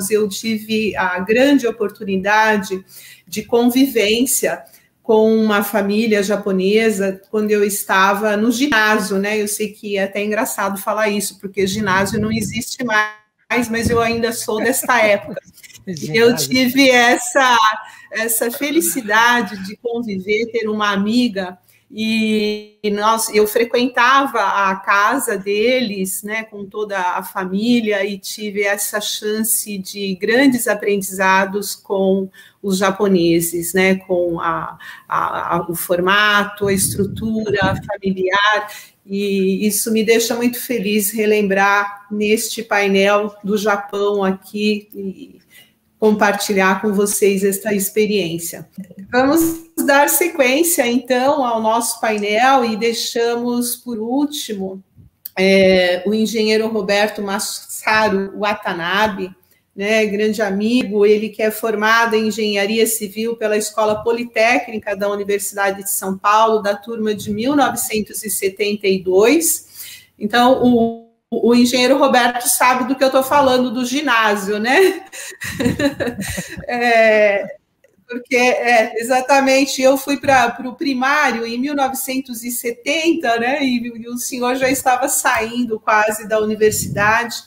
eu tive a grande oportunidade de convivência com uma família japonesa quando eu estava no ginásio, né? Eu sei que é até engraçado falar isso, porque ginásio não existe mais, mas eu ainda sou desta época. Eu tive essa felicidade de conviver, ter uma amiga, e eu frequentava a casa deles, né, com toda a família, e tive essa chance de grandes aprendizados com os japoneses, né, com o formato, a estrutura familiar, e isso me deixa muito feliz relembrar neste painel do Japão aqui, e compartilhar com vocês esta experiência. Vamos dar sequência, então, ao nosso painel e deixamos, por último, o engenheiro Roberto Masaru Watanabe, né, grande amigo, ele que é formado em Engenharia Civil pela Escola Politécnica da Universidade de São Paulo, da turma de 1972. Então, o engenheiro Roberto sabe do que eu estou falando, do ginásio, né? Porque, exatamente, eu fui para o primário em 1970, né? E o senhor já estava saindo quase da universidade.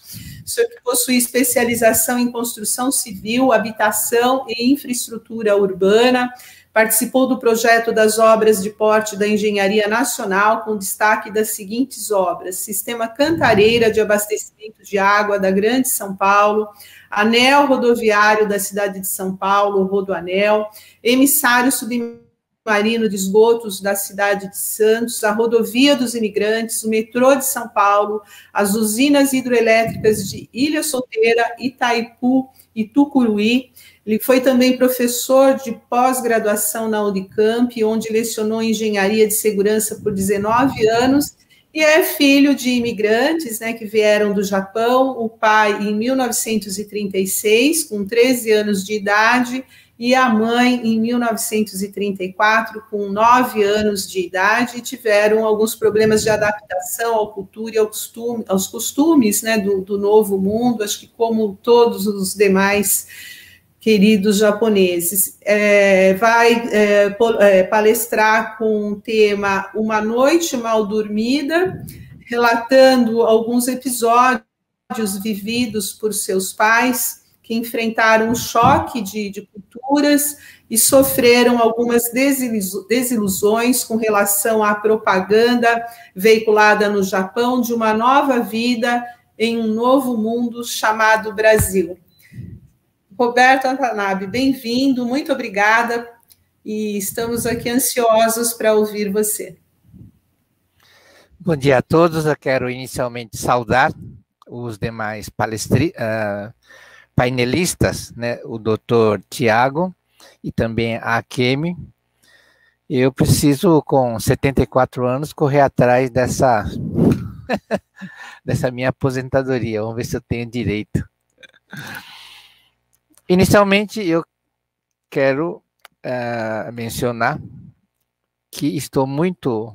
O senhor que possui especialização em construção civil, habitação e infraestrutura urbana, participou do projeto das obras de porte da Engenharia Nacional, com destaque das seguintes obras: Sistema Cantareira de Abastecimento de Água da Grande São Paulo, Anel Rodoviário da cidade de São Paulo, Rodoanel, Emissário Submarino de Esgotos da cidade de Santos, a Rodovia dos Imigrantes, o Metrô de São Paulo, as usinas hidroelétricas de Ilha Solteira, Itaipu e Tucuruí. Ele foi também professor de pós-graduação na Unicamp, onde lecionou Engenharia de Segurança por 19 anos, e é filho de imigrantes, né, que vieram do Japão, o pai em 1936, com 13 anos de idade, e a mãe em 1934, com 9 anos de idade, e tiveram alguns problemas de adaptação à cultura e aos costumes, né, do novo mundo, acho que como todos os demais queridos japoneses. Vai palestrar com o tema Uma Noite Mal Dormida, relatando alguns episódios vividos por seus pais, que enfrentaram um choque de culturas e sofreram algumas desilusões com relação à propaganda veiculada no Japão de uma nova vida em um novo mundo chamado Brasil. Roberto Watanabe, bem-vindo, muito obrigada, e estamos aqui ansiosos para ouvir você. Bom dia a todos, eu quero inicialmente saudar os demais painelistas, né, o doutor Tiago e também a Kemi. Eu preciso, com 74 anos, correr atrás dessa minha aposentadoria, vamos ver se eu tenho direito. Inicialmente, eu quero mencionar que estou muito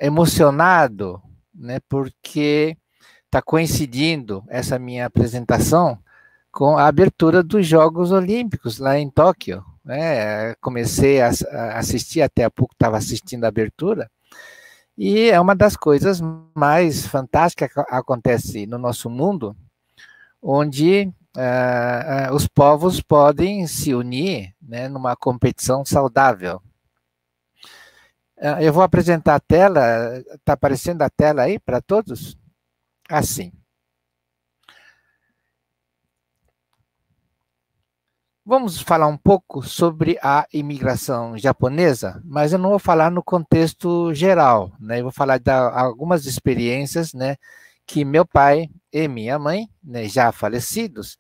emocionado, né, porque está coincidindo essa minha apresentação com a abertura dos Jogos Olímpicos lá em Tóquio, né? Comecei a assistir, até há pouco estava assistindo a abertura, e é uma das coisas mais fantásticas que acontece no nosso mundo, onde os povos podem se unir, né, numa competição saudável. Eu vou apresentar a tela, está aparecendo a tela aí para todos? Assim. Vamos falar um pouco sobre a imigração japonesa, mas eu não vou falar no contexto geral, né? Eu vou falar de algumas experiências, né, que meu pai e minha mãe, né, já falecidos,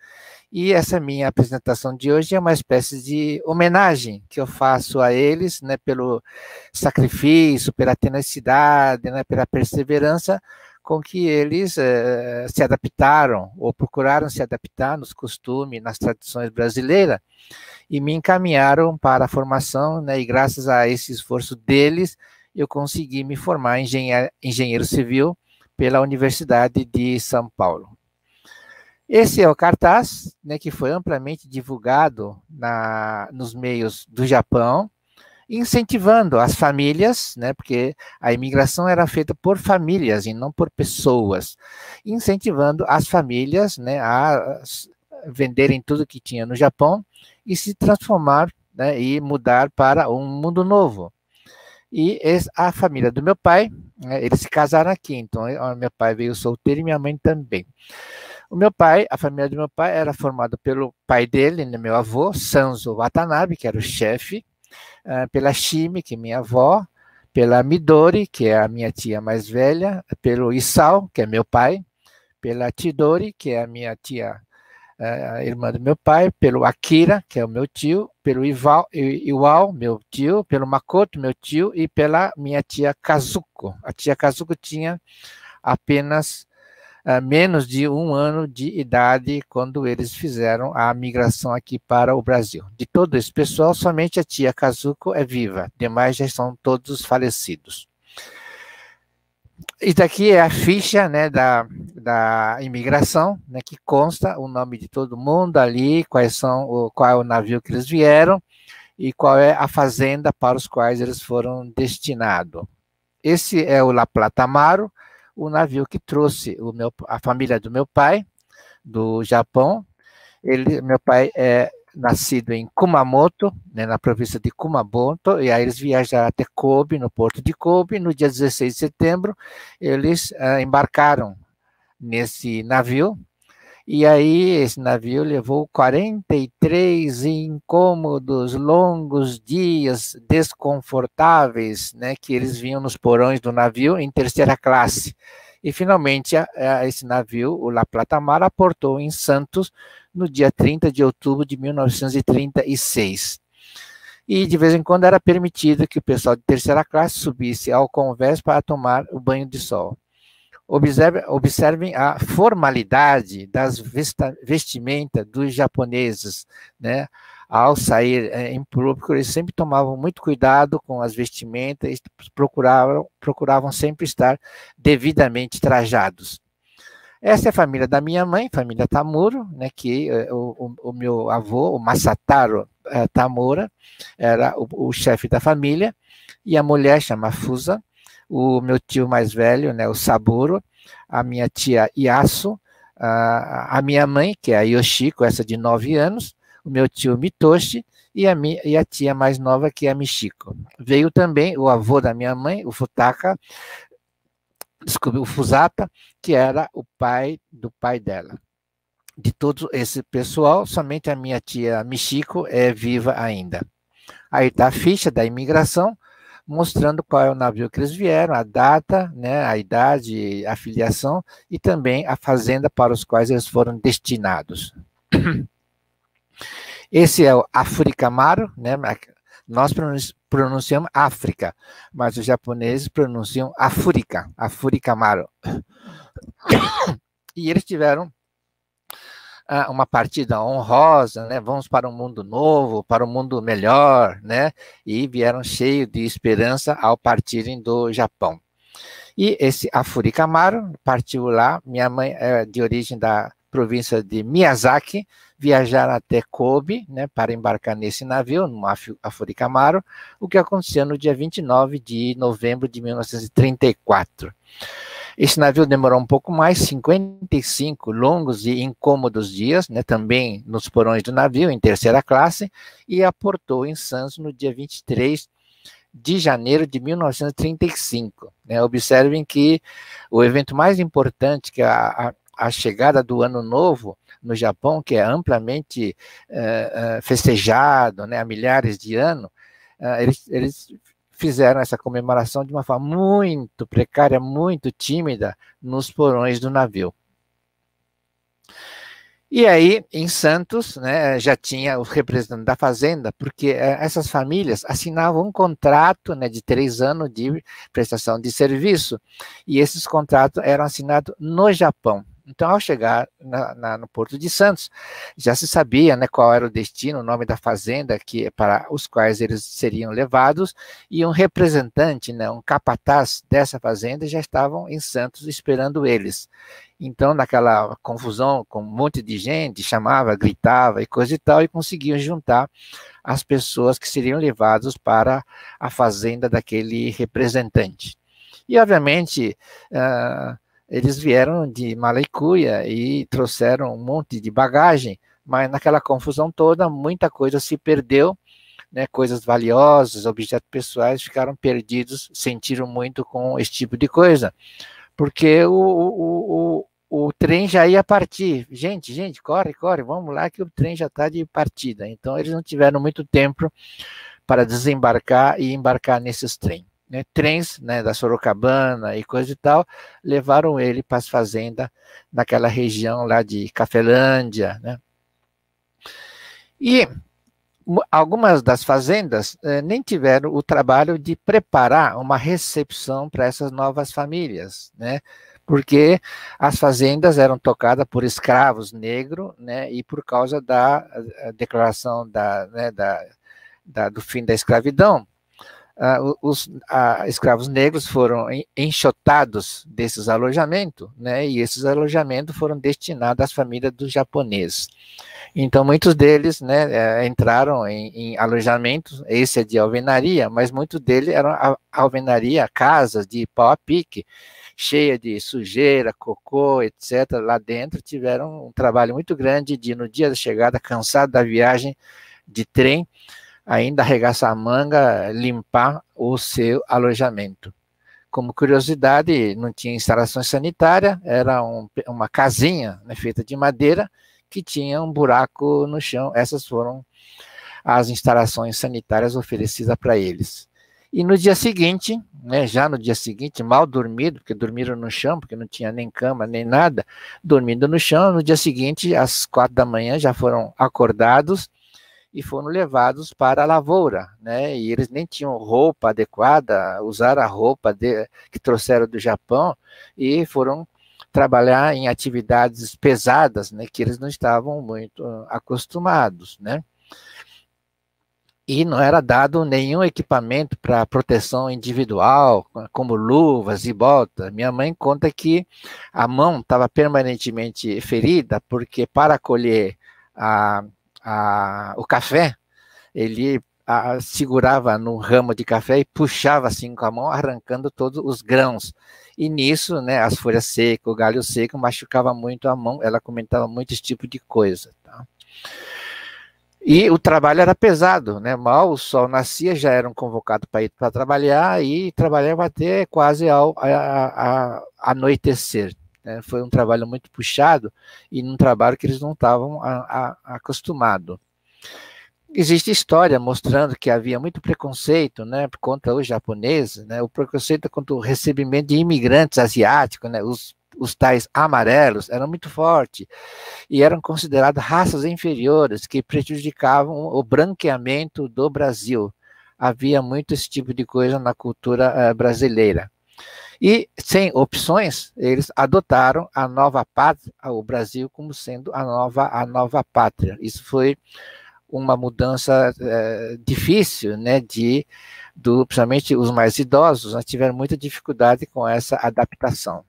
e essa minha apresentação de hoje é uma espécie de homenagem que eu faço a eles, né, pelo sacrifício, pela tenacidade, né, pela perseverança com que eles se adaptaram, ou procuraram se adaptar nos costumes, nas tradições brasileiras, e me encaminharam para a formação, né, e graças a esse esforço deles, eu consegui me formar engenheiro civil pela Universidade de São Paulo. Esse é o cartaz, né, que foi amplamente divulgado nos meios do Japão, incentivando as famílias, né, porque a imigração era feita por famílias e não por pessoas, incentivando as famílias, né, a venderem tudo que tinha no Japão e se transformar, né, e mudar para um mundo novo. E a família do meu pai, né, eles se casaram aqui, então meu pai veio solteiro e minha mãe também. O meu pai, a família do meu pai era formada pelo pai dele, né, meu avô, Sanzo Watanabe, que era o chefe, pela Shimi, que é minha avó, pela Midori, que é a minha tia mais velha, pelo Isao, que é meu pai, pela Chidori, que é a minha tia, a irmã do meu pai, pelo Akira, que é o meu tio, pelo Iwao, meu tio, pelo Makoto, meu tio, e pela minha tia Kazuko. A tia Kazuko tinha apenas menos de 1 ano de idade quando eles fizeram a migração aqui para o Brasil. De todo esse pessoal, somente a tia Kazuko é viva, demais já são todos falecidos. Isso daqui é a ficha, né, da imigração, né, que consta o nome de todo mundo ali, qual é o navio que eles vieram e qual é a fazenda para os quais eles foram destinados. Esse é o La Plata Amaro, o navio que trouxe a família do meu pai, do Japão. Meu pai é nascido em Kumamoto, né, na província de Kumamoto, e aí eles viajaram até Kobe, no porto de Kobe. No dia 16 de setembro, eles embarcaram nesse navio, e aí esse navio levou 43 incômodos, longos dias desconfortáveis, né, que eles vinham nos porões do navio em terceira classe. E finalmente esse navio, o La Plata Mar, aportou em Santos no dia 30 de outubro de 1936. E de vez em quando era permitido que o pessoal de terceira classe subisse ao convés para tomar o banho de sol. Observem a formalidade das vestimentas dos japoneses, né? Ao sair em público, eles sempre tomavam muito cuidado com as vestimentas e procuravam sempre estar devidamente trajados. Essa é a família da minha mãe, família Tamuro, né, que o meu avô, o Masataro Tamura, era o chefe da família, e a mulher chama Fusa, o meu tio mais velho, né, o Saburo, a minha tia Yasu, a minha mãe, que é a Yoshiko, essa de 9 anos, o meu tio Mitoshi e a tia mais nova, que é a Michiko. Veio também o avô da minha mãe, o Fusata, que era o pai do pai dela. De todo esse pessoal, somente a minha tia Michiko é viva ainda. Aí está a ficha da imigração, mostrando qual é o navio que eles vieram, a data, né, a idade, a filiação e também a fazenda para os quais eles foram destinados. Esse é o Afuricamaro, né, nós pronunciamos África, mas os japoneses pronunciam Afuricamaro. E eles tiveram uma partida honrosa, né? Vamos para um mundo novo, para um mundo melhor, né? E vieram cheios de esperança ao partirem do Japão. E esse Afuricamaro partiu lá, minha mãe é de origem da província de Miyazaki, viajaram até Kobe, né, para embarcar nesse navio, no Afuricamaro, o que aconteceu no dia 29 de novembro de 1934. Esse navio demorou um pouco mais, 55 longos e incômodos dias, né, também nos porões do navio, em terceira classe, e aportou em Santos no dia 23 de janeiro de 1935. Né? Observem que o evento mais importante, que é a chegada do Ano Novo no Japão, que é amplamente festejado, né, há milhares de anos, eles fizeram essa comemoração de uma forma muito precária, muito tímida, nos porões do navio. E aí, em Santos, né, já tinha o representante da fazenda, porque essas famílias assinavam um contrato, né, de 3 anos de prestação de serviço, e esses contratos eram assinados no Japão. Então, ao chegar no Porto de Santos, já se sabia, né, qual era o destino, o nome da fazenda para os quais eles seriam levados, e um representante, né, um capataz dessa fazenda já estavam em Santos esperando eles. Então, naquela confusão com um monte de gente, chamava, gritava e coisa e tal, e conseguiam juntar as pessoas que seriam levadas para a fazenda daquele representante. E, obviamente, eles vieram de mala e cuia e trouxeram um monte de bagagem, mas naquela confusão toda, muita coisa se perdeu, né, coisas valiosas, objetos pessoais ficaram perdidos, sentiram muito com esse tipo de coisa, porque o trem já ia partir. Gente, corre, vamos lá que o trem já está de partida. Então, eles não tiveram muito tempo para desembarcar e embarcar nesses trens. Né? Trens, né, da Sorocabana e coisa e tal, levaram ele para as fazendas naquela região lá de Cafelândia. Né? E algumas das fazendas nem tiveram o trabalho de preparar uma recepção para essas novas famílias, né? Porque as fazendas eram tocadas por escravos negros, né? E por causa da declaração do fim da escravidão, os escravos negros foram enxotados desses alojamentos, né? E esses alojamentos foram destinados às famílias dos japoneses. Então, muitos deles, né, entraram em alojamentos, esse é de alvenaria, mas muitos deles eram alvenaria, casas de pau a pique, cheia de sujeira, cocô, etc. Lá dentro tiveram um trabalho muito grande de, no dia da chegada, cansado da viagem de trem, ainda arregaçar a manga, limpar o seu alojamento. Como curiosidade, não tinha instalações sanitárias, era uma casinha, né, feita de madeira, que tinha um buraco no chão. Essas foram as instalações sanitárias oferecidas para eles. E no dia seguinte, né, já no dia seguinte, mal dormido, porque dormiram no chão, porque não tinha nem cama, nem nada, dormindo no chão, no dia seguinte, às 4 da manhã, já foram acordados e foram levados para a lavoura, né, e eles nem tinham roupa adequada, usaram a roupa que trouxeram do Japão e foram trabalhar em atividades pesadas, né, que eles não estavam muito acostumados, né? E não era dado nenhum equipamento para proteção individual, como luvas e botas. Minha mãe conta que a mão estava permanentemente ferida, porque para colher o café, ele segurava no ramo de café e puxava assim com a mão, arrancando todos os grãos. E nisso, né, as folhas secas, o galho seco, machucava muito a mão, ela comentava muito esse tipo de coisa. Tá? E o trabalho era pesado, né? Mal o sol nascia, já eram convocados para ir para trabalhar, e trabalhava até quase ao anoitecer. Né? Foi um trabalho muito puxado, e num trabalho que eles não estavam acostumados. Existe história mostrando que havia muito preconceito, né, contra os japoneses, né, o preconceito contra o recebimento de imigrantes asiáticos, né, os tais amarelos, eram muito fortes, e eram considerados raças inferiores, que prejudicavam o branqueamento do Brasil. Havia muito esse tipo de coisa na cultura brasileira. E, sem opções, eles adotaram a nova pátria, o Brasil, como sendo a nova pátria. Isso foi uma mudança difícil, né, principalmente os mais idosos, né, tiveram muita dificuldade com essa adaptação.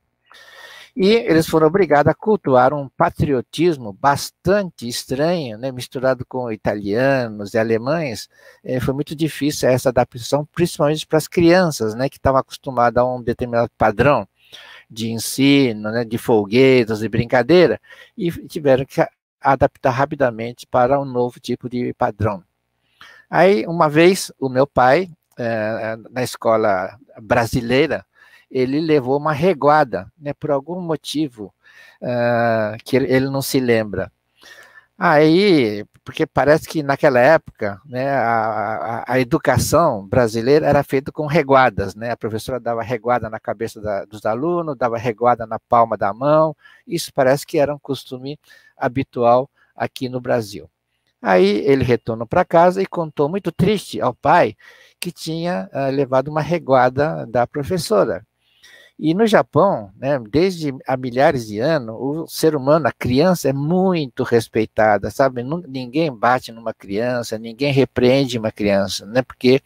E eles foram obrigados a cultuar um patriotismo bastante estranho, né, misturado com italianos e alemães. Foi muito difícil essa adaptação, principalmente para as crianças, né, que estavam acostumadas a um determinado padrão de ensino, né, de folguedos e brincadeira, e tiveram que adaptar rapidamente para um novo tipo de padrão. Aí, uma vez, o meu pai, na escola brasileira, ele levou uma reguada, né, por algum motivo que ele não se lembra. Aí, porque parece que naquela época, né, a educação brasileira era feita com reguadas, né, a professora dava reguada na cabeça dos alunos, dava reguada na palma da mão, isso parece que era um costume habitual aqui no Brasil. Aí ele retornou para casa e contou muito triste ao pai que tinha levado uma reguada da professora. E no Japão, né, desde há milhares de anos, o ser humano, a criança é muito respeitada, sabe? Ninguém bate numa criança, ninguém repreende uma criança, né? Porque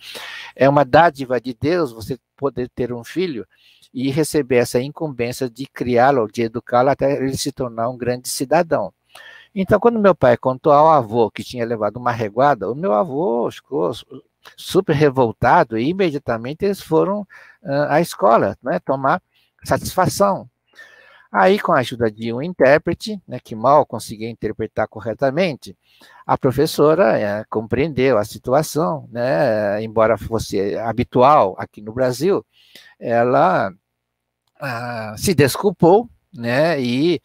é uma dádiva de Deus você poder ter um filho e receber essa incumbência de criá-lo, de educá-lo até ele se tornar um grande cidadão. Então, quando meu pai contou ao avô que tinha levado uma reguada, o meu avô ficou super revoltado e imediatamente eles foram à escola, né, tomar satisfação. Aí, com a ajuda de um intérprete, né, que mal conseguia interpretar corretamente, a professora compreendeu a situação, né, embora fosse habitual aqui no Brasil, ela se desculpou, né, e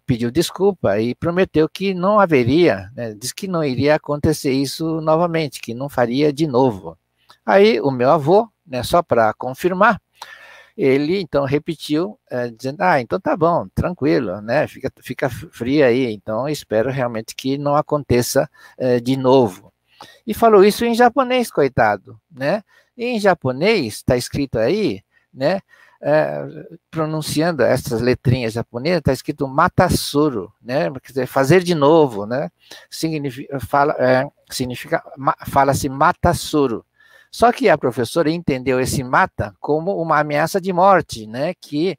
pediu desculpa e prometeu que não haveria, né, disse que não iria acontecer isso novamente, que não faria de novo. Aí o meu avô, né, só para confirmar, ele então repetiu, dizendo, então tá bom, tranquilo, né, fica frio aí, então espero realmente que não aconteça de novo. E falou isso em japonês, coitado, né, e em japonês está escrito aí, né, pronunciando essas letrinhas japonesas, está escrito matasuru, né, quer dizer, fazer de novo, né, fala-se matasuru. Só que a professora entendeu esse mata como uma ameaça de morte, né, que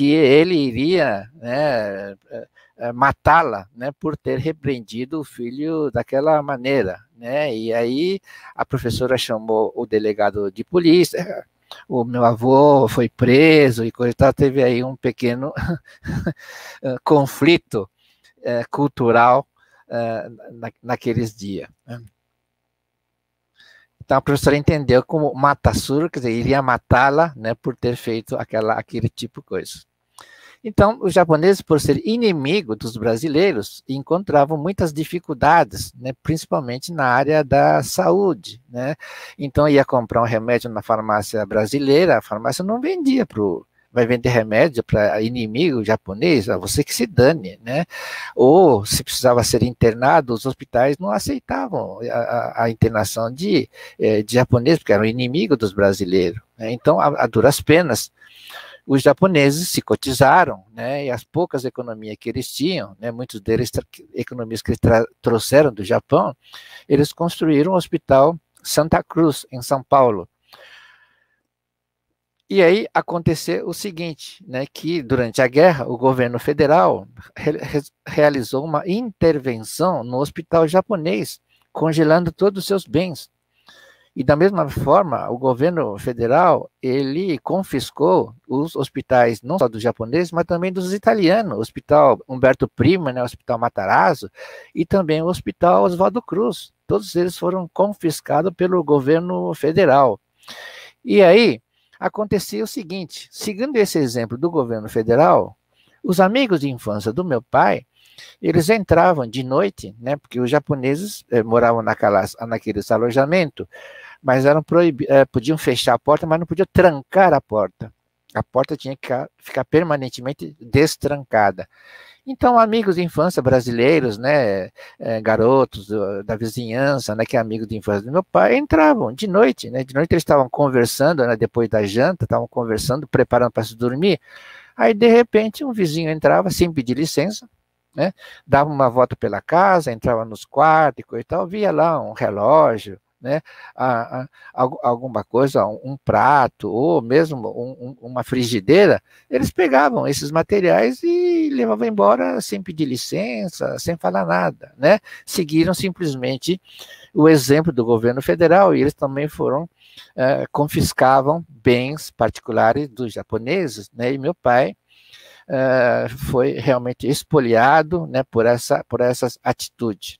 ele iria, né, matá-la, né, por ter repreendido o filho daquela maneira, né, e aí a professora chamou o delegado de polícia, o meu avô foi preso e coisa e tal, teve aí um pequeno conflito cultural naqueles dias. Então a professora entendeu como matasuru, quer dizer, iria matá-la, né, por ter feito aquele tipo de coisa. Então, os japoneses, por ser inimigo dos brasileiros, encontravam muitas dificuldades, né, principalmente na área da saúde, né? Então, ia comprar um remédio na farmácia brasileira, a farmácia não vendia vai vender remédio para inimigo japonês, você que se dane, né? Ou, se precisava ser internado, os hospitais não aceitavam a internação de japonês, porque era o inimigo dos brasileiros, né? Então, a duras penas, os japoneses se cotizaram, né, e as poucas economias que eles tinham, né, muitos deles economias que trouxeram do Japão, eles construíram o Hospital Santa Cruz, em São Paulo. E aí aconteceu o seguinte, né, que durante a guerra o governo federal realizou uma intervenção no hospital japonês, congelando todos os seus bens. E da mesma forma, o governo federal, ele confiscou os hospitais, não só dos japoneses, mas também dos italianos, o Hospital Umberto Primo, né, o Hospital Matarazzo, e também o Hospital Oswaldo Cruz. Todos eles foram confiscados pelo governo federal. E aí, acontecia o seguinte, seguindo esse exemplo do governo federal, os amigos de infância do meu pai, eles entravam de noite, né, porque os japoneses moravam naqueles alojamentos, mas podiam fechar a porta, mas não podiam trancar a porta. A porta tinha que ficar permanentemente destrancada. Então, amigos de infância brasileiros, né, garotos da vizinhança, né, que é amigo de infância do meu pai, entravam de noite, né, de noite eles estavam conversando, né, depois da janta, estavam conversando, preparando para se dormir, aí, de repente, um vizinho entrava sem pedir licença, né, dava uma volta pela casa, entrava nos quartos e coisa e tal, via lá um relógio, né, alguma coisa, um prato, ou mesmo uma frigideira, eles pegavam esses materiais e levavam embora sem pedir licença, sem falar nada, né, seguiram simplesmente o exemplo do governo federal e eles também confiscavam bens particulares dos japoneses, né, e meu pai foi realmente expoliado, né, por essas atitudes.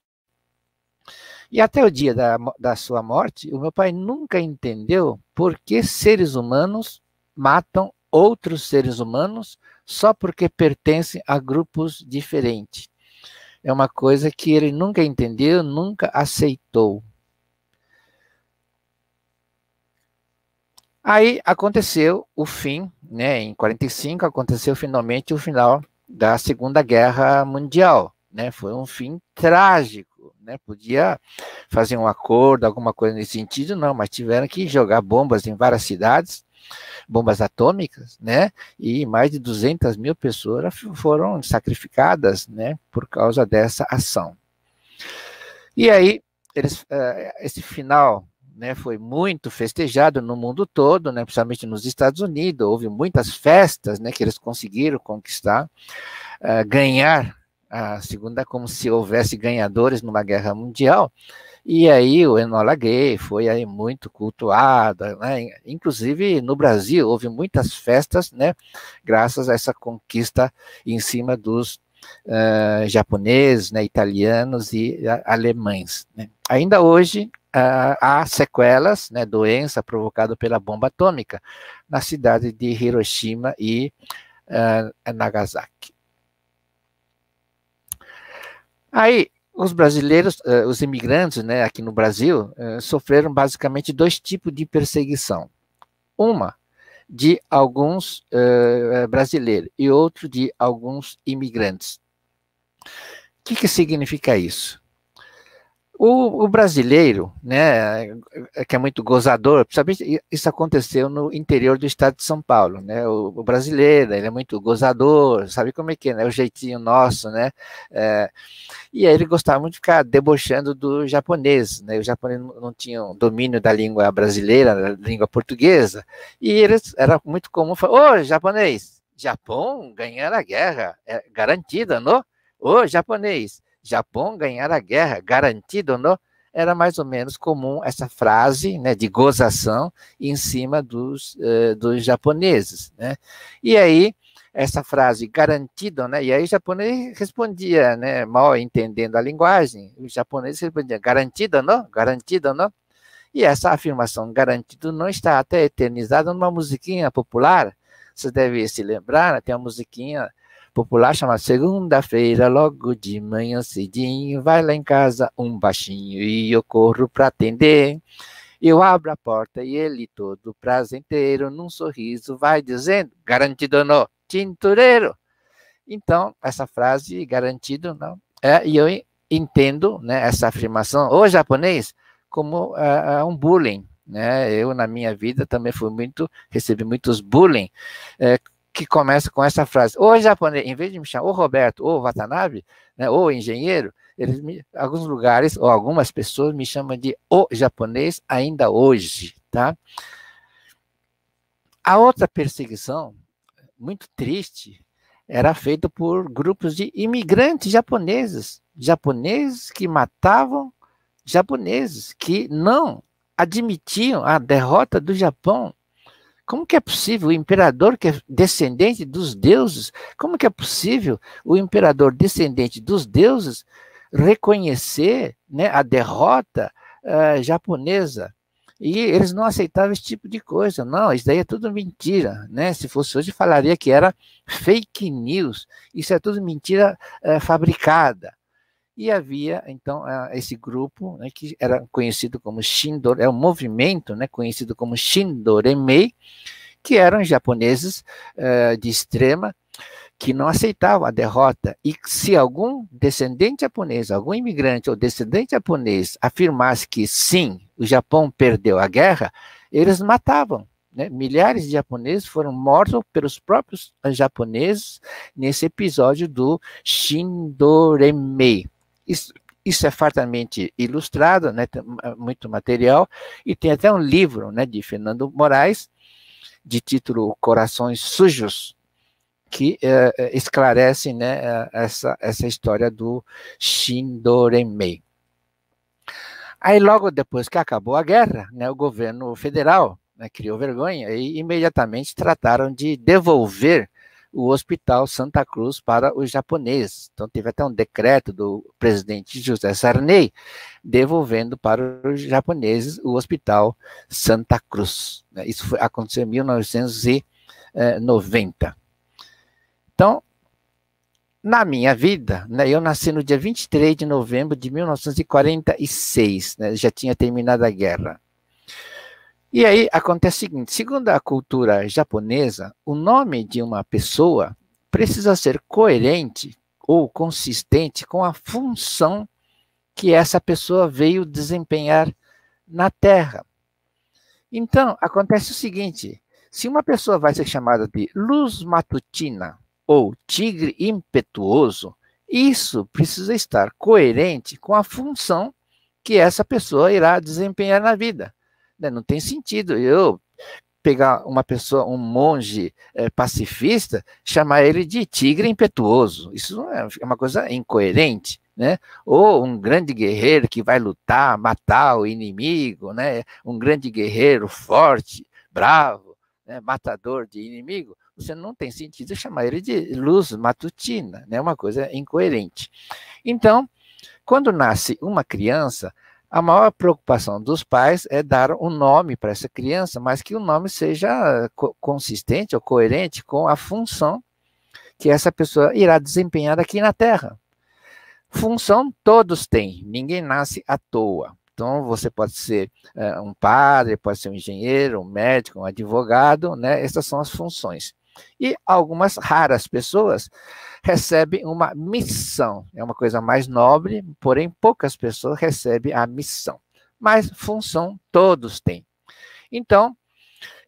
E até o dia da sua morte, o meu pai nunca entendeu por que seres humanos matam outros seres humanos só porque pertencem a grupos diferentes. É uma coisa que ele nunca entendeu, nunca aceitou. Aí aconteceu o fim, né, em 45, aconteceu finalmente o final da Segunda Guerra Mundial, né, foi um fim trágico, né, podia fazer um acordo, alguma coisa nesse sentido, não, mas tiveram que jogar bombas em várias cidades, bombas atômicas, né? E mais de 200 mil pessoas foram sacrificadas, né? Por causa dessa ação. E aí, esse final, né, foi muito festejado no mundo todo, né, principalmente nos Estados Unidos. Houve muitas festas, né, que eles conseguiram conquistar, ganhar a segunda, como se houvesse ganhadores numa guerra mundial. E aí o Enola Gay foi aí muito cultuado, né? Inclusive no Brasil houve muitas festas, né, graças a essa conquista em cima dos japoneses, né, italianos e alemães, né? Ainda hoje há sequelas, né, doença provocada pela bomba atômica na cidade de Hiroshima e Nagasaki. Aí os brasileiros, os imigrantes, né, aqui no Brasil, sofreram basicamente dois tipos de perseguição. Uma de alguns brasileiros e outro de alguns imigrantes. O que significa isso? O brasileiro, né, que é muito gozador, principalmente isso aconteceu no interior do estado de São Paulo, né? O brasileiro, ele é muito gozador, sabe como é que é, né? O jeitinho nosso, né? E aí ele gostava muito de ficar debochando do japonês, né? O japonês não tinha um domínio da língua brasileira, da língua portuguesa, e eles era muito comum falar: ô, japonês, Japão ganhar a guerra, é garantida, não? Ô, japonês, Japão ganhar a guerra, garantido, não? Era mais ou menos comum essa frase, né, de gozação em cima dos japoneses, né? E aí, essa frase garantido, né? E aí o japonês respondia, né, mal entendendo a linguagem, o japonês respondia garantido, não? Garantido, não? E essa afirmação garantido não está até eternizada numa musiquinha popular. Você deve se lembrar, né? Tem uma musiquinha popular chamada Segunda-feira, logo de manhã cedinho, vai lá em casa um baixinho e eu corro para atender. Eu abro a porta e ele todo prazenteiro, num sorriso, vai dizendo, garantido não, tintureiro. Então, essa frase, garantido não, e eu entendo, né, essa afirmação, o japonês, como um bullying, né? Eu, na minha vida, também recebi muitos bullying, que começa com essa frase, ô japonês, em vez de me chamar ô Roberto, ô Watanabe, né, ô engenheiro, alguns lugares, ou algumas pessoas me chamam de o japonês ainda hoje, tá? A outra perseguição, muito triste, era feita por grupos de imigrantes japoneses que matavam japoneses, que não admitiam a derrota do Japão. Como que é possível o imperador que é descendente dos deuses, como que é possível o imperador descendente dos deuses reconhecer, né, a derrota japonesa? E eles não aceitavam esse tipo de coisa. Não, isso daí é tudo mentira, né? Se fosse hoje, falaria que era fake news. Isso é tudo mentira fabricada. E havia, então, esse grupo, né, que era conhecido como Shindoremei, um movimento, né, conhecido como Shindoremei, que eram japoneses de extrema, que não aceitavam a derrota. E se algum descendente japonês, algum imigrante ou descendente japonês afirmasse que sim, o Japão perdeu a guerra, eles matavam, né? Milhares de japoneses foram mortos pelos próprios japoneses nesse episódio do Shindoremei. Isso é fartamente ilustrado, né? Tem muito material, e tem até um livro, né, de Fernando Moraes, de título Corações Sujos, que esclarece, né, essa história do Shindoremei. Aí, logo depois que acabou a guerra, né, o governo federal, né, criou vergonha e imediatamente trataram de devolver o Hospital Santa Cruz para os japoneses. Então, teve até um decreto do presidente José Sarney devolvendo para os japoneses o Hospital Santa Cruz. Isso aconteceu em 1990. Então, na minha vida, né, eu nasci no dia 23 de novembro de 1946, né, já tinha terminado a guerra. E aí acontece o seguinte, segundo a cultura japonesa, o nome de uma pessoa precisa ser coerente ou consistente com a função que essa pessoa veio desempenhar na Terra. Então, acontece o seguinte, Se uma pessoa vai ser chamada de luz matutina ou tigre impetuoso, isso precisa estar coerente com a função que essa pessoa irá desempenhar na vida. Não tem sentido eu pegar uma pessoa, um monge pacifista, chamar ele de tigre impetuoso. Isso é uma coisa incoerente, né? Ou um grande guerreiro que vai lutar, matar o inimigo, né? Um grande guerreiro forte, bravo, né? Matador de inimigo. Você não tem sentido chamar ele de luz matutina, né? Uma coisa incoerente. Então, quando nasce uma criança, a maior preocupação dos pais é dar um nome para essa criança, mas que o nome seja consistente ou coerente com a função que essa pessoa irá desempenhar aqui na Terra. Função todos têm, ninguém nasce à toa. Então, você pode ser um padre, pode ser um engenheiro, um médico, um advogado, né? Essas são as funções. E algumas raras pessoas recebem uma missão. É uma coisa mais nobre, porém poucas pessoas recebem a missão. Mas função todos têm. Então,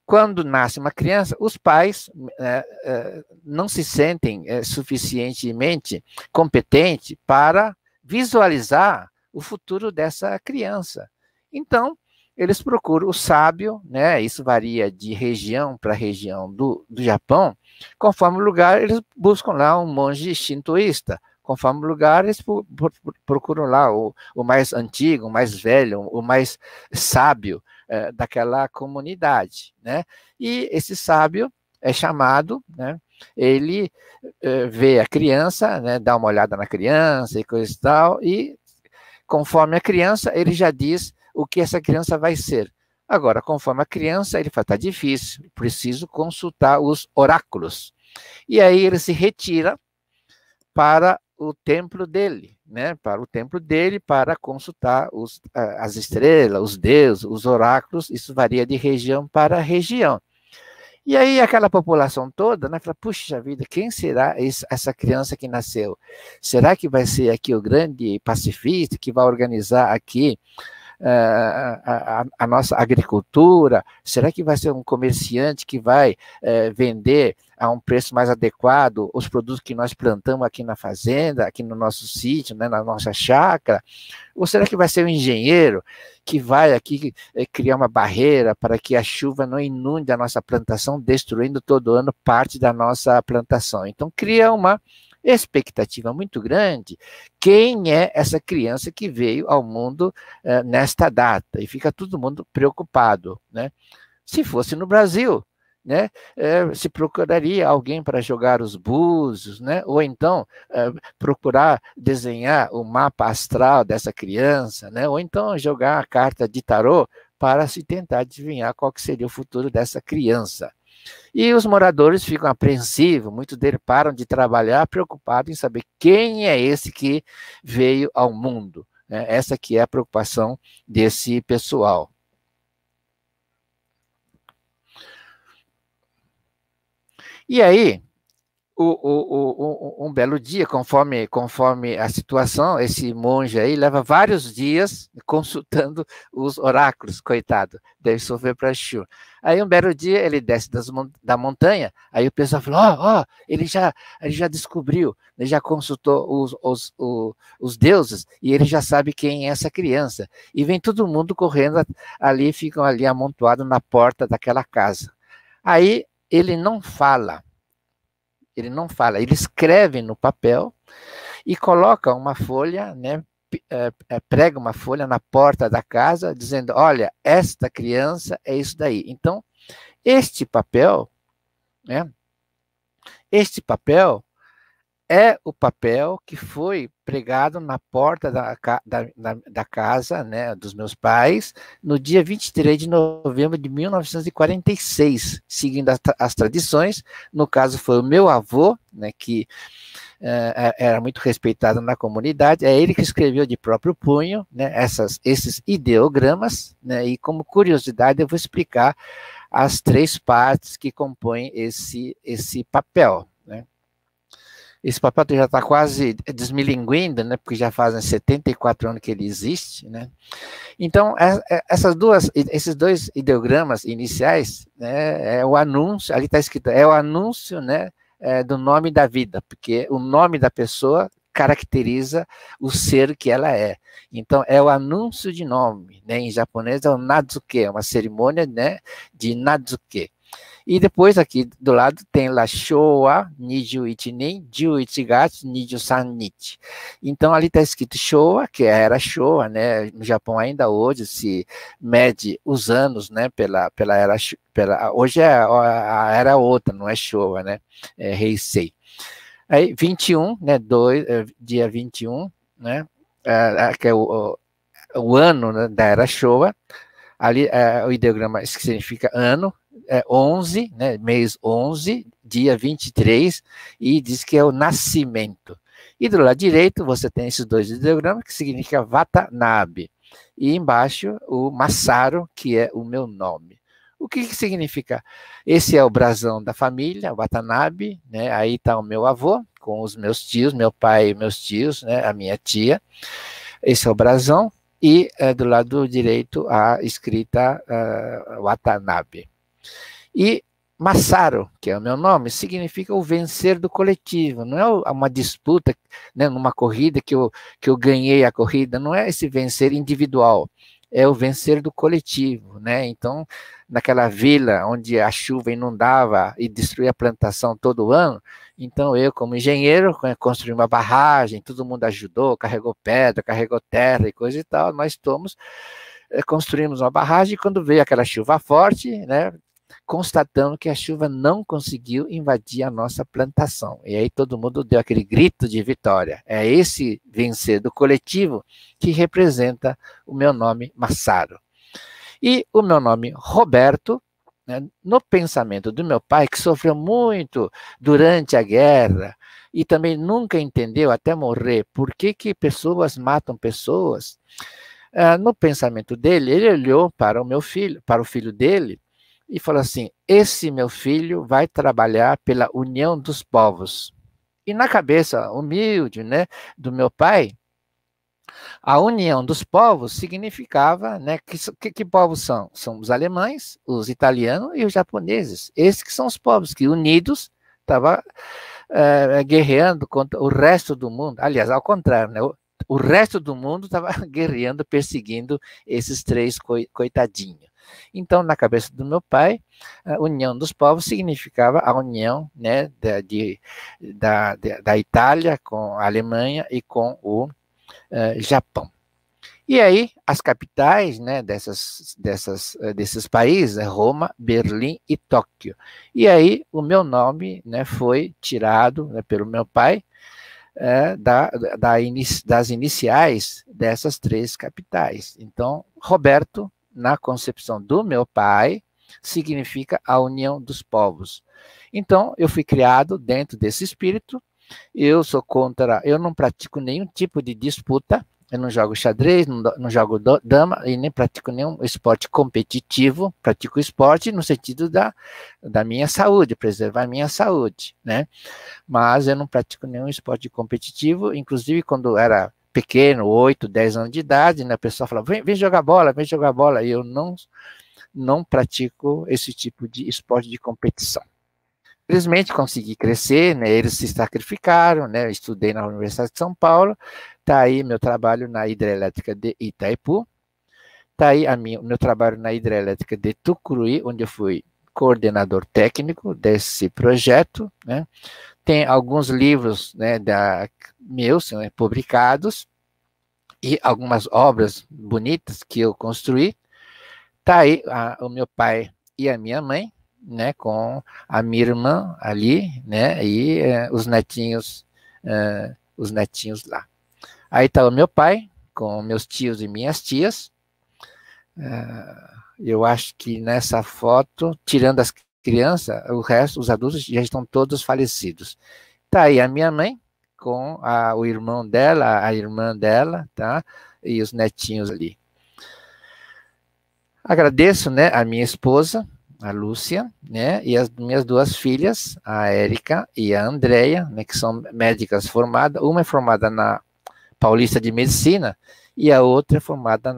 quando nasce uma criança, os pais não se sentem suficientemente competentes para visualizar o futuro dessa criança. Então, eles procuram o sábio, né? Isso varia de região para região do Japão. Conforme o lugar, eles buscam lá um monge shintoísta. Conforme o lugar, eles procuram lá o mais antigo, o mais velho, o mais sábio daquela comunidade, né? E esse sábio é chamado, né? Ele vê a criança, né? Dá uma olhada na criança e coisa e tal, e conforme a criança, ele já diz o que essa criança vai ser. Agora, conforme a criança, ele fala, está difícil, preciso consultar os oráculos. E aí ele se retira para o templo dele, né? Para o templo dele, para consultar as estrelas, os deuses, os oráculos. Isso varia de região para região. E aí aquela população toda, né, fala, puxa vida, quem será essa criança que nasceu? Será que vai ser aqui o grande pacifista que vai organizar aqui a nossa agricultura? Será que vai ser um comerciante que vai vender a um preço mais adequado os produtos que nós plantamos aqui na fazenda, aqui no nosso sítio, né, na nossa chácara? Ou será que vai ser um engenheiro que vai aqui criar uma barreira para que a chuva não inunde a nossa plantação, destruindo todo ano parte da nossa plantação? Então, cria uma expectativa muito grande. Quem é essa criança que veio ao mundo nesta data? E fica todo mundo preocupado, né? Se fosse no Brasil, né, se procuraria alguém para jogar os búzios, né, ou então procurar desenhar o mapa astral dessa criança, né, ou então jogar a carta de tarô para se tentar adivinhar qual que seria o futuro dessa criança. E os moradores ficam apreensivos, muitos deles param de trabalhar preocupados em saber quem é esse que veio ao mundo, né? Essa que é a preocupação desse pessoal. E aí, um belo dia, conforme a situação, esse monge aí leva vários dias consultando os oráculos, coitado, deve sofrer para chuva. Aí um belo dia ele desce da montanha, aí o pessoal falou, ele já descobriu, ele já consultou os deuses e ele já sabe quem é essa criança. E vem todo mundo correndo ali, ficam ali amontoados na porta daquela casa. Aí ele não fala, ele escreve no papel e coloca uma folha, né, prega uma folha na porta da casa, dizendo, olha, esta criança é isso daí. Então, este papel, né, é o papel que foi pregado na porta da casa, né, dos meus pais, no dia 23 de novembro de 1946, seguindo as tradições. No caso, foi o meu avô, né, que era muito respeitado na comunidade, é ele que escreveu de próprio punho, né, esses ideogramas, né, e como curiosidade eu vou explicar as 3 partes que compõem esse papel, né. Esse papel já está quase desmilinguindo, né? Porque já fazem 74 anos que ele existe, né? Então, esses dois ideogramas iniciais, né, é o anúncio, ali está escrito, é o anúncio, né, do nome da vida, porque o nome da pessoa caracteriza o ser que ela é. Então, é o anúncio de nome, né? Em japonês é o Nadzuke, é uma cerimônia, né, de Nadzuke. E depois aqui do lado tem lá Showa 21 nin 11 gatsu 23 nichi. Então ali está escrito Showa, que é a era Showa, né? No Japão ainda hoje se mede os anos, né? Pela era, hoje é a era outra, não é Showa, né? É Heisei. Aí 21, né? Dia 21, né? Que é o ano, né, da era Showa. Ali o ideograma que significa ano, 11, né, mês 11, dia 23, e diz que é o nascimento. E do lado direito você tem esses dois ideogramas, que significa Watanabe. E embaixo o Masaru, que é o meu nome. O que significa? Esse é o brasão da família, Watanabe, né? Aí está o meu avô, com os meus tios, meu pai e meus tios, né? A minha tia. Esse é o brasão. E do lado direito a escrita Watanabe. E Masaru, que é o meu nome, significa o vencer do coletivo. Não é uma disputa, né, numa corrida que eu ganhei a corrida, não é esse vencer individual, é o vencer do coletivo, né? Então, naquela vila onde a chuva inundava e destruía a plantação todo ano, então eu, como engenheiro, construí uma barragem, todo mundo ajudou, carregou pedra, carregou terra e coisa e tal, nós construímos uma barragem e quando veio aquela chuva forte, né, constatando que a chuva não conseguiu invadir a nossa plantação. E aí todo mundo deu aquele grito de vitória. É esse vencer do coletivo que representa o meu nome Masaru. E o meu nome Roberto, né, no pensamento do meu pai, que sofreu muito durante a guerra e também nunca entendeu até morrer por que pessoas matam pessoas, no pensamento dele, ele olhou para o meu filho, para o filho dele, e falou assim: esse meu filho vai trabalhar pela união dos povos. E na cabeça humilde, né, do meu pai, a união dos povos significava, né, que povos são? São os alemães, os italianos e os japoneses. Esses que são os povos que unidos estavam guerreando contra o resto do mundo. Aliás, ao contrário, né, o resto do mundo estava guerreando, perseguindo esses três coitadinhos. Então, na cabeça do meu pai, a união dos povos significava a união, né, da Itália com a Alemanha e com o Japão. E aí, as capitais, né, desses países, Roma, Berlim e Tóquio. E aí, o meu nome, né, foi tirado, né, pelo meu pai, das iniciais dessas três capitais. Então, Roberto, na concepção do meu pai, significa a união dos povos. Então, eu fui criado dentro desse espírito. Eu sou contra, eu não pratico nenhum tipo de disputa, eu não jogo xadrez, não jogo dama e nem pratico nenhum esporte competitivo, pratico esporte no sentido da minha saúde, preservar a minha saúde, né? Mas eu não pratico nenhum esporte competitivo, inclusive quando era pequeno, 8, 10 anos de idade, né, a pessoa falava, vem jogar bola, e eu não pratico esse tipo de esporte de competição. Felizmente consegui crescer, né, eles se sacrificaram, né, eu estudei na Universidade de São Paulo, está aí meu trabalho na hidrelétrica de Itaipu, está aí o meu trabalho na hidrelétrica de Tucuruí, onde eu fui coordenador técnico desse projeto, né. Tem alguns livros, né, meus, né, publicados, e algumas obras bonitas que eu construí. Está aí o meu pai e a minha mãe, né, com a minha irmã ali, né, e os netinhos lá. Aí está o meu pai, com meus tios e minhas tias. Eu acho que nessa foto, tirando as crianças, o resto, os adultos já estão todos falecidos. Tá aí a minha mãe, com o irmão dela, a irmã dela, tá? E os netinhos ali. Agradeço, né, a minha esposa, a Lúcia, né, e as minhas duas filhas, a Érica e a Andréia, né, que são médicas formadas. Uma é formada na Paulista de Medicina e a outra é formada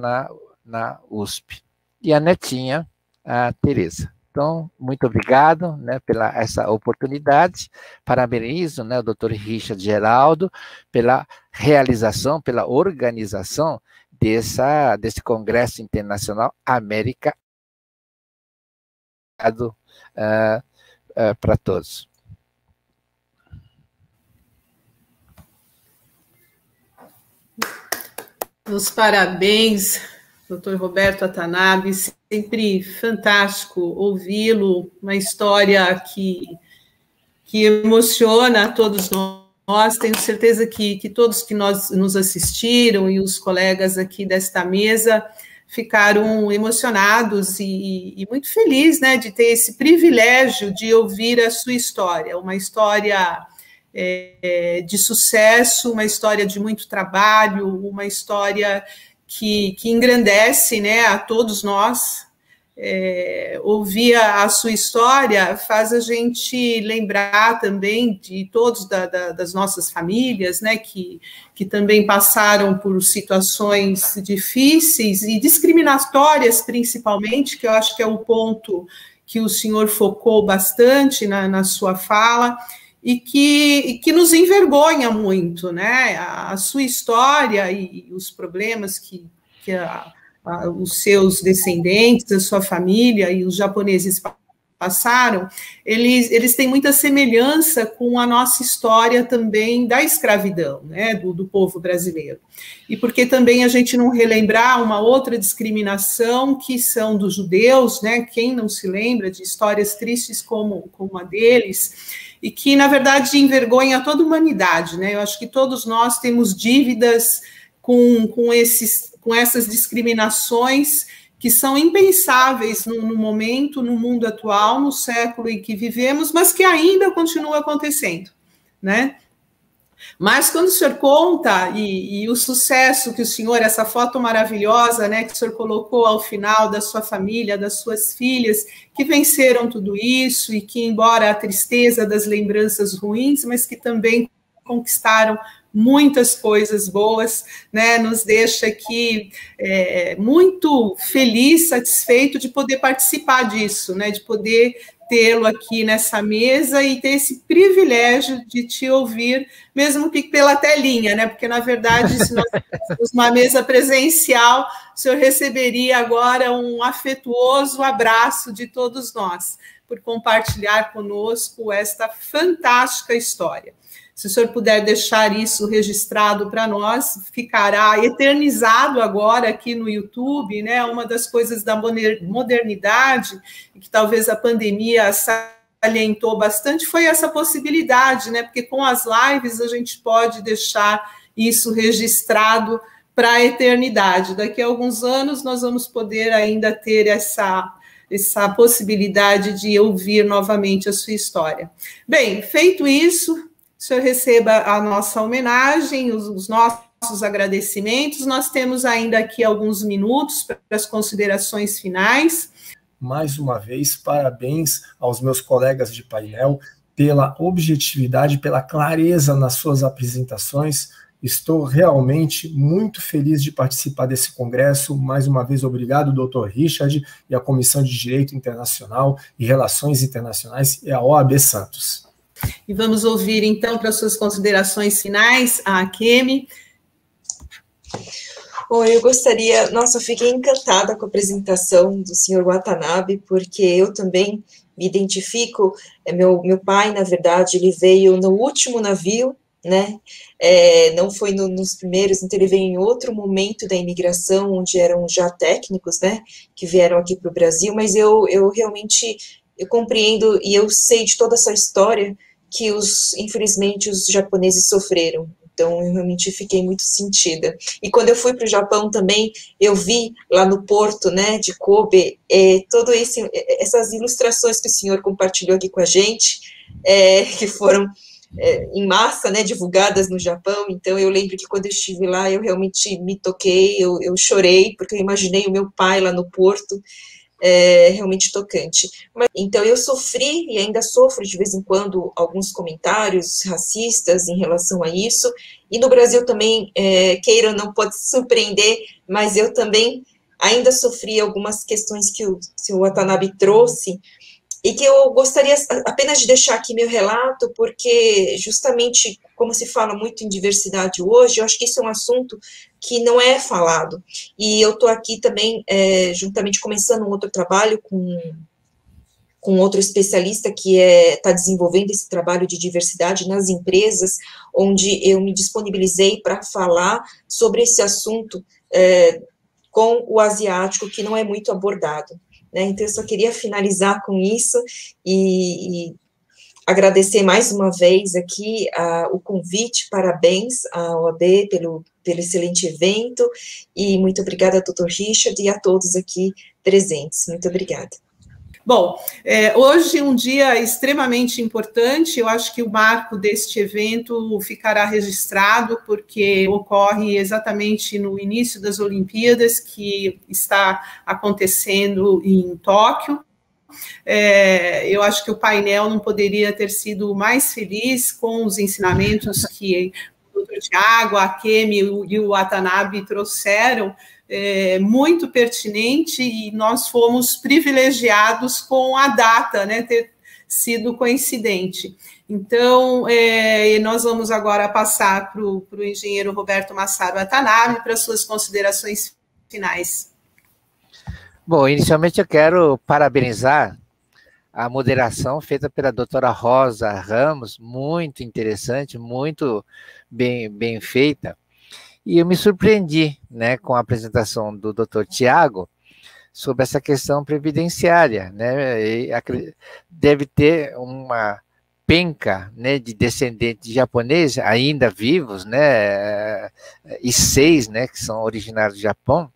na USP. E a netinha, a Tereza. Então, muito obrigado, né, pela essa oportunidade. Parabenizo, né, o Dr. Richard Geraldo pela realização, pela organização desse Congresso Internacional América para todos. Os parabéns, doutor Roberto Watanabe, sempre fantástico ouvi-lo, uma história que emociona a todos nós. Tenho certeza que todos que nos assistiram e os colegas aqui desta mesa ficaram emocionados e muito felizes, né, de ter esse privilégio de ouvir a sua história, uma história de sucesso, uma história de muito trabalho, uma história que engrandece, né, a todos nós. Ouvir a sua história faz a gente lembrar também de todos das nossas famílias, né, que também passaram por situações difíceis e discriminatórias, principalmente, que eu acho que é o ponto que o senhor focou bastante na sua fala, e que nos envergonha muito, né? A sua história e os problemas que os seus descendentes, a sua família e os japoneses passaram, eles têm muita semelhança com a nossa história também da escravidão, né, do povo brasileiro. E porque também a gente não relembrar uma outra discriminação que são dos judeus, né, quem não se lembra de histórias tristes como a deles, e que, na verdade, envergonha toda a humanidade, né? Eu acho que todos nós temos dívidas com essas discriminações que são impensáveis no momento, no mundo atual, no século em que vivemos, mas que ainda continua acontecendo, né? Mas quando o senhor conta, e o sucesso que o senhor, essa foto maravilhosa, né, que o senhor colocou ao final da sua família, das suas filhas, que venceram tudo isso, e que, embora a tristeza das lembranças ruins, mas que também conquistaram muitas coisas boas, né, nos deixa aqui muito feliz, satisfeito de poder participar disso, né, de poder tê-lo aqui nessa mesa e ter esse privilégio de te ouvir, mesmo que pela telinha, né, porque, na verdade, se nós tivéssemos uma mesa presencial, o senhor receberia agora um afetuoso abraço de todos nós, por compartilhar conosco esta fantástica história. Se o senhor puder deixar isso registrado para nós, ficará eternizado agora aqui no YouTube, né? Uma das coisas da modernidade, que talvez a pandemia salientou bastante, foi essa possibilidade, né? Porque com as lives a gente pode deixar isso registrado para a eternidade. Daqui a alguns anos nós vamos poder ainda ter essa possibilidade de ouvir novamente a sua história. Bem, feito isso, o senhor receba a nossa homenagem, os nossos agradecimentos. Nós temos ainda aqui alguns minutos para as considerações finais. Mais uma vez, parabéns aos meus colegas de painel pela objetividade, pela clareza nas suas apresentações. Estou realmente muito feliz de participar desse congresso. Mais uma vez, obrigado, doutor Richard, e a Comissão de Direito Internacional e Relações Internacionais e a OAB Santos. E vamos ouvir, então, para suas considerações finais, a Kemi. Bom, eu gostaria... Nossa, eu fiquei encantada com a apresentação do senhor Watanabe, porque eu também me identifico. Meu pai, na verdade, ele veio no último navio, né? Não foi nos primeiros, então ele veio em outro momento da imigração, onde eram já técnicos, né? Que vieram aqui para o Brasil, mas eu realmente... Eu compreendo e eu sei de toda essa história que, infelizmente, os japoneses sofreram. Então, eu realmente fiquei muito sentida. E quando eu fui para o Japão também, eu vi lá no porto, né, de Kobe, essas ilustrações que o senhor compartilhou aqui com a gente, que foram em massa, né, divulgadas no Japão. Então, eu lembro que quando eu estive lá, eu realmente me toquei, eu chorei, porque eu imaginei o meu pai lá no porto, realmente tocante. Então, eu sofri e ainda sofro de vez em quando alguns comentários racistas em relação a isso, e no Brasil também, queira ou não, pode surpreender, mas eu também ainda sofri algumas questões que o senhor Watanabe trouxe, e que eu gostaria apenas de deixar aqui meu relato, porque justamente, como se fala muito em diversidade hoje, eu acho que isso é um assunto que não é falado, e eu estou aqui também, juntamente começando um outro trabalho com outro especialista que está desenvolvendo esse trabalho de diversidade nas empresas, onde eu me disponibilizei para falar sobre esse assunto com o asiático, que não é muito abordado. Então, eu só queria finalizar com isso e agradecer mais uma vez aqui o convite, parabéns à OAB pelo excelente evento, e muito obrigada, Dr. Richard, e a todos aqui presentes. Muito obrigada. Bom, hoje um dia extremamente importante, eu acho que o marco deste evento ficará registrado, porque ocorre exatamente no início das Olimpíadas, que está acontecendo em Tóquio. Eu acho que o painel não poderia ter sido mais feliz com os ensinamentos que o Dr. Tiago, a Akemi e o Watanabe trouxeram, muito pertinente, e nós fomos privilegiados com a data, né, ter sido coincidente. Então, nós vamos agora passar para o engenheiro Roberto Massaro Watanabe para suas considerações finais. Bom, inicialmente eu quero parabenizar a moderação feita pela doutora Rosa Ramos, muito interessante, muito bem feita. E eu me surpreendi, né, com a apresentação do Dr. Tiago sobre essa questão previdenciária, né? Deve ter uma penca, né, de descendentes japoneses ainda vivos, né, e 6, né, que são originários do Japão,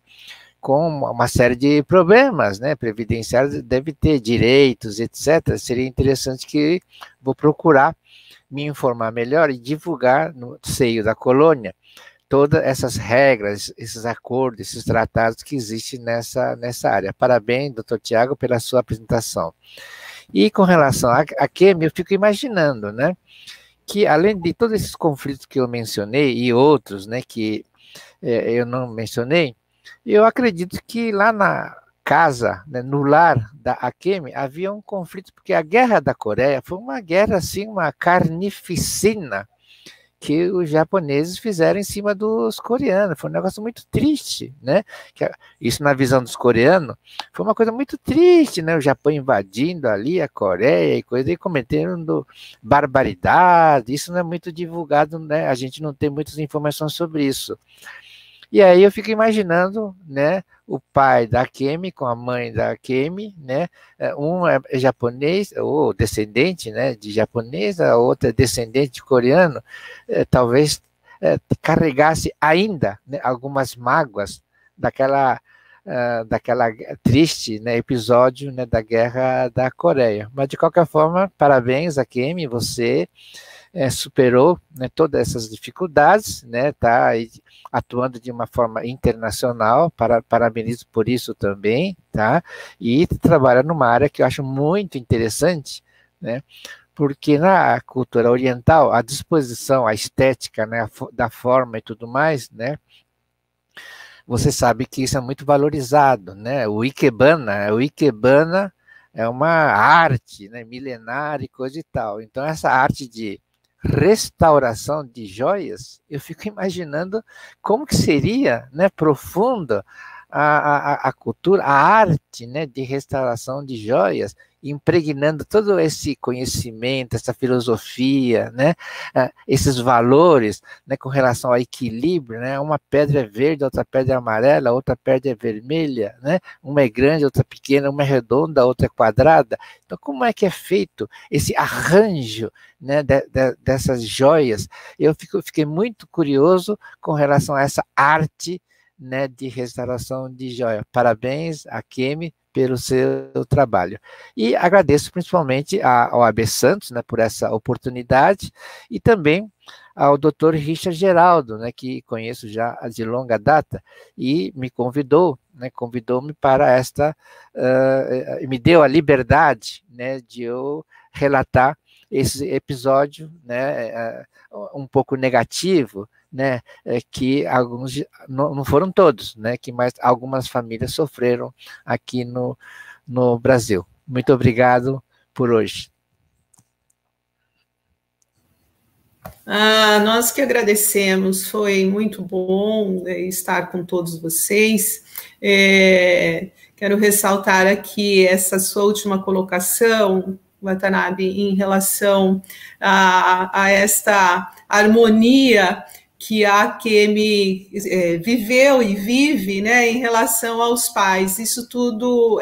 com uma série de problemas, né, previdenciários, deve ter direitos, etc. Seria interessante que vou procurar me informar melhor e divulgar no seio da colônia todas essas regras, esses acordos, esses tratados que existem nessa área. Parabéns, doutor Tiago, pela sua apresentação. E com relação a Akemi, eu fico imaginando, né, que além de todos esses conflitos que eu mencionei e outros, né, que eu não mencionei, eu acredito que lá na casa, né, no lar da Akemi, havia um conflito, porque a Guerra da Coreia foi uma guerra, assim, uma carnificina, que os japoneses fizeram em cima dos coreanos. Foi um negócio muito triste, né? Isso, na visão dos coreanos, foi uma coisa muito triste, né? O Japão invadindo ali a Coreia e coisa, e cometendo barbaridade. Isso não é muito divulgado, né? A gente não tem muitas informações sobre isso. E aí eu fico imaginando, né, o pai da Akemi com a mãe da Akemi, né, um é japonês, ou descendente, né, de japonês, a outra é descendente de coreano, talvez carregasse ainda, né, algumas mágoas daquela triste, né, episódio, né, da Guerra da Coreia. Mas, de qualquer forma, parabéns, Akemi, você superou, né, todas essas dificuldades, né, tá aí atuando de uma forma internacional, parabenizo por isso também, tá, e trabalha numa área que eu acho muito interessante, né, porque na cultura oriental, a disposição, a estética, né, da forma e tudo mais, né, você sabe que isso é muito valorizado, né, o Ikebana é uma arte, né, milenar e coisa e tal, então essa arte de restauração de joias, eu fico imaginando como que seria, né, profunda a cultura, a arte, né, de restauração de joias, impregnando todo esse conhecimento, essa filosofia, né, esses valores, né, com relação ao equilíbrio, né, uma pedra é verde, outra pedra é amarela, outra pedra é vermelha, né, uma é grande, outra pequena, uma é redonda, outra é quadrada. Então, como é que é feito esse arranjo, né, dessas joias? Eu fiquei muito curioso com relação a essa arte, né, de restauração de joia. Parabéns, Akemi, pelo seu trabalho. E agradeço principalmente ao AB Santos, né, por essa oportunidade, e também ao Dr. Richard Geraldo, né, que conheço já de longa data, e me convidou, né, convidou-me para esta, me deu a liberdade, né, de eu relatar esse episódio, né, um pouco negativo, né, que alguns, não foram todos, né, que mais algumas famílias sofreram aqui no Brasil. Muito obrigado por hoje. Nós que agradecemos, foi muito bom estar com todos vocês. Quero ressaltar aqui essa sua última colocação, Watanabe, em relação a esta harmonia que a AQM viveu e vive, né, em relação aos pais. Isso tudo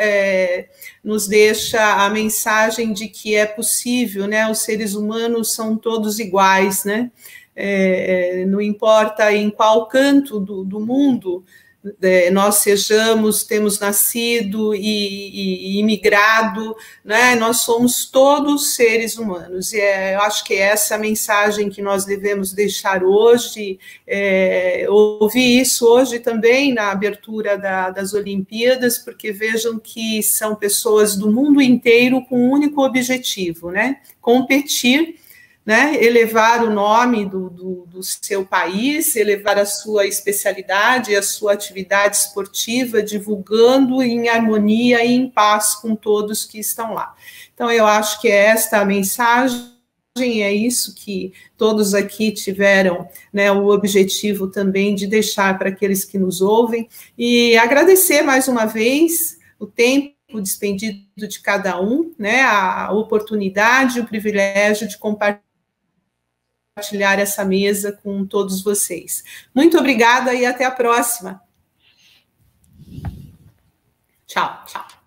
nos deixa a mensagem de que é possível, né, os seres humanos são todos iguais, né, não importa em qual canto do mundo nós sejamos, temos nascido e imigrado, né? Nós somos todos seres humanos, e eu acho que é essa a mensagem que nós devemos deixar hoje. Ouvi isso hoje também na abertura das Olimpíadas, porque vejam que são pessoas do mundo inteiro com um único objetivo, né? Competir, né, elevar o nome do seu país, elevar a sua especialidade, a sua atividade esportiva, divulgando em harmonia e em paz com todos que estão lá. Então, eu acho que é esta a mensagem, é isso que todos aqui tiveram, né, o objetivo também de deixar para aqueles que nos ouvem, e agradecer mais uma vez o tempo despendido de cada um, né, a oportunidade, o privilégio de compartilhar essa mesa com todos vocês. Muito obrigada e até a próxima. Tchau, tchau.